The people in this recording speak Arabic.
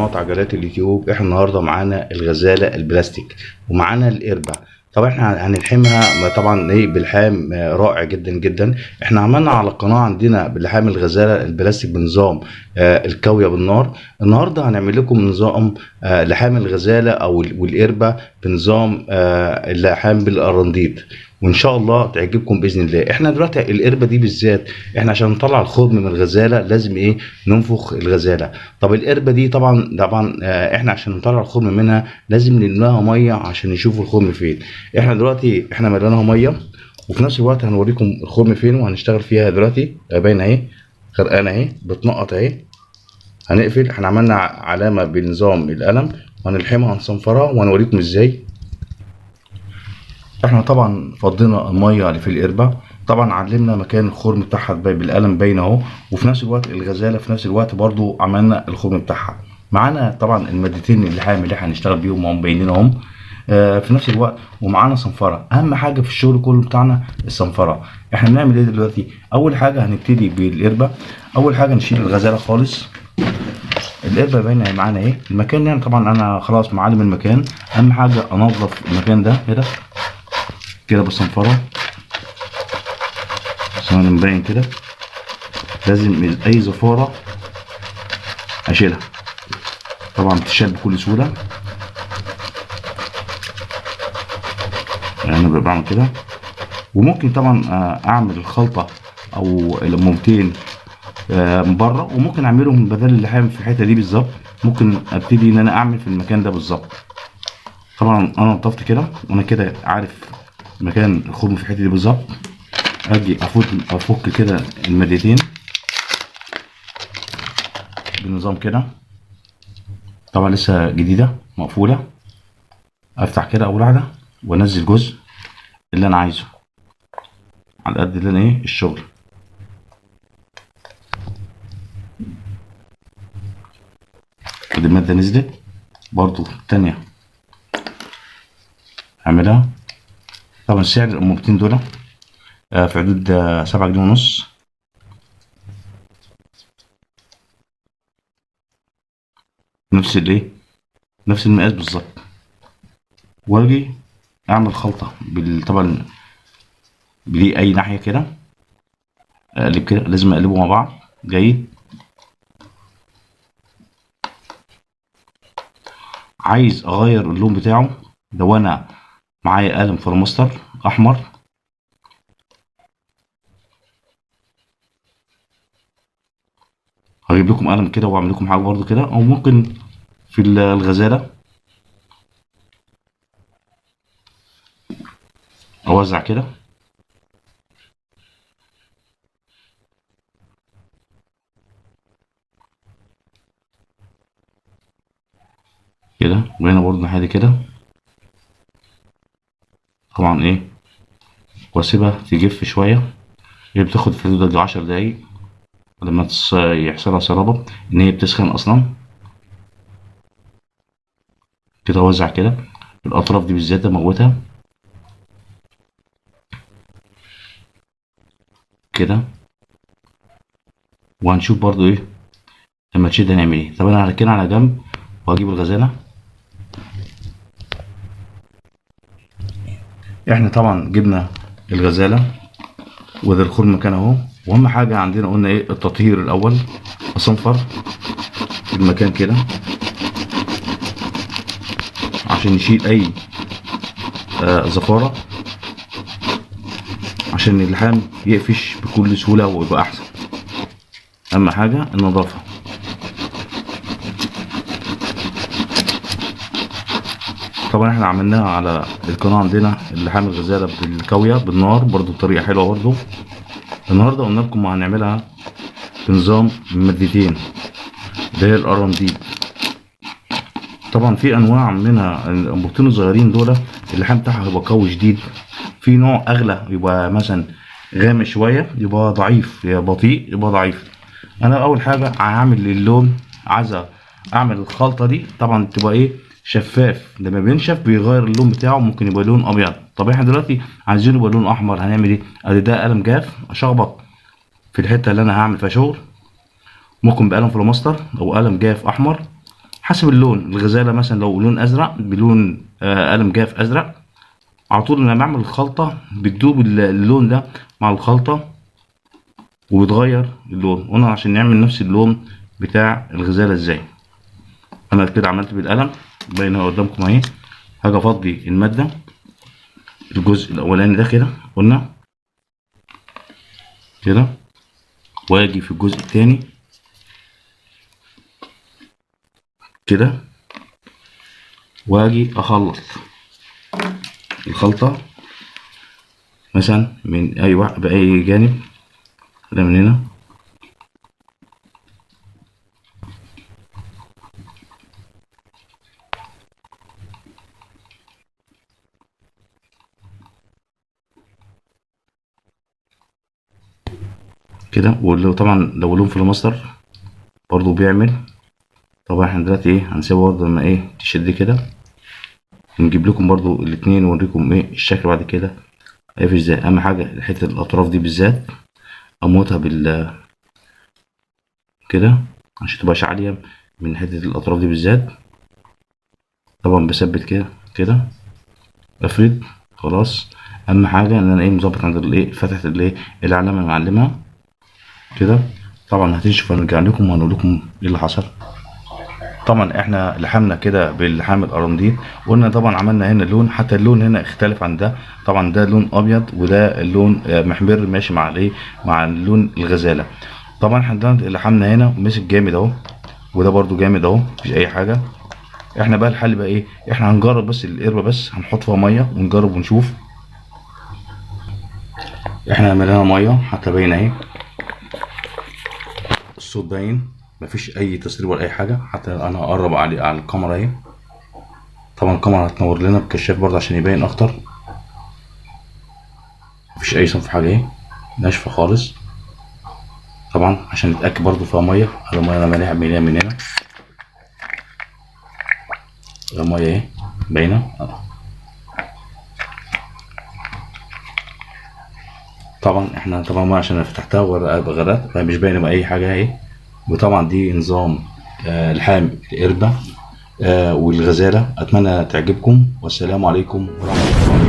قناة عجلات اليوتيوب. احنا النهارده معانا الغزالة البلاستيك ومعانا القربة. طبعا احنا هنلحمها طبعا ايه بلحام رائع جدا جدا. احنا عملنا على القناة عندنا بلحام الغزالة البلاستيك بنظام الكاوية بالنار. النهارده هنعمل لكم نظام لحام الغزالة او والقربة بنظام اللحام بالقرنديد، وان شاء الله تعجبكم باذن الله. احنا دلوقتي القربة دي بالذات احنا عشان نطلع الخضم من الغزالة لازم ايه ننفخ الغزالة. طب القربة دي طبعا احنا عشان نطلع الخضم منها لازم نملاها ميه عشان نشوف الخضم فين. احنا دلوقتي مليناها ميه، وفي نفس الوقت هنوريكم الخضم فين وهنشتغل فيها دلوقتي. باينه اهي، غرقانه اهي، بتنقط اهي. هنقفل، احنا عملنا علامه بنظام القلم وهنلحمها هنصنفرها وهنوريكم ازاي. احنا طبعا فضينا الميه اللي في القربه، طبعا علمنا مكان الخرم بتاعها بالقلم باين اهو، وفي نفس الوقت الغزاله في نفس الوقت برضو عملنا الخرم بتاعها. معانا طبعا المادتين اللحام اللي احنا هنشتغل بيهم هم باينين اهم في نفس الوقت، ومعانا صنفره. اهم حاجه في الشغل كله بتاعنا الصنفره. احنا بنعمل ايه دلوقتي؟ اول حاجه هنبتدي بالقربه. اول حاجه نشيل الغزاله خالص. القربه باينه معانا اهي، المكان يعني طبعا انا خلاص معلم المكان. اهم حاجه انظف المكان ده كده بالصنفره عشان مبين كده. لازم اي زفاره اشيلها، طبعا بتشال بكل سهوله. يعني انا بعمل كده، وممكن طبعا اعمل الخلطه او الليمونتين من بره، وممكن اعملهم بدل اللحام في الحته دي بالظبط. ممكن ابتدي ان انا اعمل في المكان ده بالظبط. طبعا انا نضفت كده وانا كده عارف مكان الخرم في الحته دي بالظبط. اجي افك كده المادتين بنظام كده، طبعا لسه جديده مقفوله. افتح كده اول واحده وانزل جزء اللي انا عايزه على قد اللي انا ايه الشغل. كده الماده نزلت برضو التانية اعملها. طبعا سعر الانبوبتين دول في حدود 7 جنيه ونص. نفس الايه نفس المقاس بالظبط. واجي اعمل خلطه طبعا بدي اي ناحيه كده، اقلب كده، لازم اقلبه مع بعض جيد. عايز اغير اللون بتاعه لو انا معايا قلم فلوماستر احمر، هجيب لكم قلم كده واعمل لكم حاجه برضو كده، او ممكن في الغزاله اوزع كده كده، وهنا برضو ناحيه كده. طبعا ايه واسيبها تجف شويه، هي بتاخد في حدود 10 دقايق لما يحصلها صلابه ان هي بتسخن اصلا. كده اوزع كده الاطراف دي بالذات اموتها كده، وهنشوف برضو ايه لما تشد هنعمل ايه. طب انا هركنها على جنب وهجيب الغزاله. احنا طبعا جبنا الغزاله وده الخرم مكان اهو. واهم حاجه عندنا قلنا ايه التطهير الاول. اصنفر المكان كده عشان نشيل اي زفاره، عشان اللحام يقفش بكل سهوله ويبقى احسن. اهم حاجه النظافه. طبعا احنا عملناها على القناه عندنا اللحام الغزاله بالكاويه بالنار برضو بطريقه حلوه برضو. النهارده قلنا لكم هنعملها بنظام مادتين اللي هي القرنديد. طبعا في انواع منها الانبوبتين الصغيرين دول اللحام بتاعها هيبقى قوي شديد. في نوع اغلى يبقى مثلا غامق شويه يبقى ضعيف، يبقى بطيء يبقى ضعيف. انا اول حاجه هعمل اللون، عايز اعمل الخلطه دي طبعا تبقى ايه شفاف. لما بينشف بيغير اللون بتاعه، ممكن يبقى لون ابيض. طب احنا دلوقتي عايزينه يبقى لون احمر، هنعمل ايه؟ ادي ده قلم جاف اشخبط في الحته اللي انا هعمل فيها شغل، ممكن بقلم فلوماستر او قلم جاف احمر. حسب اللون. الغزاله مثلا لو لون ازرق بلون قلم جاف ازرق، على طول لما بعمل الخلطه بتدوب اللون ده مع الخلطه وبيتغير اللون. قلنا عشان نعمل نفس اللون بتاع الغزاله ازاي. انا كده عملت بالقلم باينه قدامكم اهي. هاجي افضي الماده الجزء الاولاني ده كده قلنا كده، واجي في الجزء التاني كده، واجي اخلط الخلطة مثلا من اي واحد باي جانب كده من هنا كده. ولو طبعا لو لون فلوماستر برضو بيعمل. طبعا احنا دلوقتي ايه هنسيبه برضه لما ايه تشد كده، نجيب لكم برضو الاتنين ونوريكم ايه الشكل بعد كده هيقف ازاي. اهم حاجة حتة الاطراف دي بالذات اموتها كده عشان تبقاش عالية من حتة الاطراف دي بالذات. طبعا بثبت كده كده افرد خلاص. اهم حاجة ان انا ايه مظبط عند الايه فتحة الايه العلامة اللي معلمها كده. طبعا هتنشف هنرجع لكم وهنقول لكم ايه اللي حصل. طبعا احنا لحمنا كده باللحام القرنبيط، قلنا طبعا عملنا هنا لون، حتى اللون هنا اختلف عن ده. طبعا ده لون ابيض وده اللون محمر ماشي مع الايه مع اللون الغزاله. طبعا احنا ده لحمنا هنا مسك جامد اهو، وده برده جامد اهو مفيش اي حاجه. احنا بقى الحل بقى ايه، احنا هنجرب بس القربه بس هنحط فيها ميه ونجرب ونشوف. احنا عملنا ميه حتى باين اهي، الصوت باين مفيش اي تسريب ولا اي حاجه. حتى انا هقرب على الكاميرا اهي. طبعا الكاميرا هتنور لنا بكشاف برضه عشان يبين اكتر. مفيش اي صنف حاجه اهي ناشفه خالص. طبعا عشان نتاكد برضه فيها ميه، الميه انا ماليها من هنا، الميه اهي باينه. طبعا احنا طبعا عشان فتحتها وغرقت مش باينه باي حاجه اهي. وطبعا دي نظام لحام القربه والغزاله. اتمنى تعجبكم، والسلام عليكم ورحمه الله.